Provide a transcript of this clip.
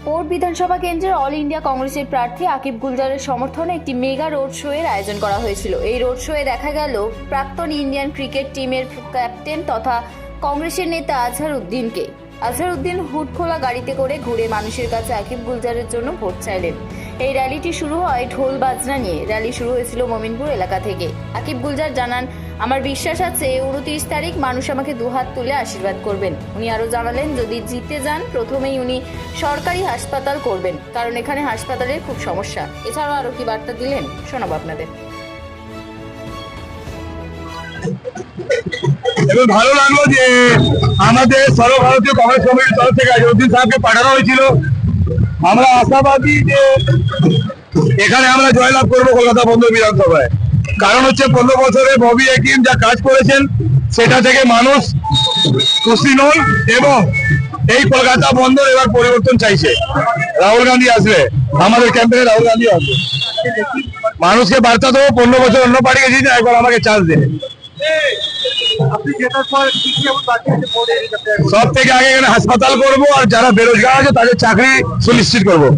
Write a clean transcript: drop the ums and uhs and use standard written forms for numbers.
Port বিধানসভা কেন্দ্রের all India কংগ্রেসের প্রার্থী আকিব গুলজারের সমর্থনে একটি মেগা রোড শো এর আয়োজন করা হয়েছিল। এই রোড শোয়ে দেখা গেল প্রাক্তন ইন্ডিয়ান ক্রিকেট টিমের ক্যাপ্টেন তথা কংগ্রেসের নেতা আজহারউদ্দিনকে। আজহারউদ্দিন হুড খোলা গাড়িতে করে ঘুরে মানুষের কাছে আকিব গুলজারের জন্য ভোট চাইলেন। এই র্যালিটি শুরু হয় ঢোল বাজনা নিয়ে। র্যালি শুরু হয়েছিল মমিনপুর এলাকা থেকে। আকিব গুলজার জানান, আমার বিশ্বাস আছে 29 তারিখ মানুষ আমাকে দুহাত তুলে আশীর্বাদ করবেন। উনি আরো জানালেন, যদি জিতে যান প্রথমেই উনি সরকারি হাসপাতাল করবেন, কারণ এখানে হাসপাতালের খুব সমস্যা। এছাড়াও আরো কি বার্তা দিলেন শোনাবো আপনাদের। এবং ভালো লাগলো যে আমাদের সর্বভারতীয় কংগ্রেস কমিটির তরফ থেকে আজহারউদ্দিন সাহেবকে পাঠানো হয়েছিল। আমরা আশাবাদী যে এখানে আমরা জয়লাভ করবো কলকাতা বন্দর বিধানসভায়। কারণ হচ্ছে 15 বছরে ববি হাকিম যা কাজ করেছেন সেটা থেকে মানুষ খুশি নন এবং এই কলকাতা বন্দর এবার পরিবর্তন চাইছে। রাহুল গান্ধী আসবে, আমাদের ক্যাম্পেনে রাহুল গান্ধী আসবে। মানুষকে বার্তা দেবো, 15 বছর অন্য পার্টি গেছি, একবার আমাকে চান্স দেবে। সব থেকে আগে এখানে হাসপাতাল করবো আর যারা বেরোজগার আছে তাদের চাকরি সুনিশ্চিত করবো।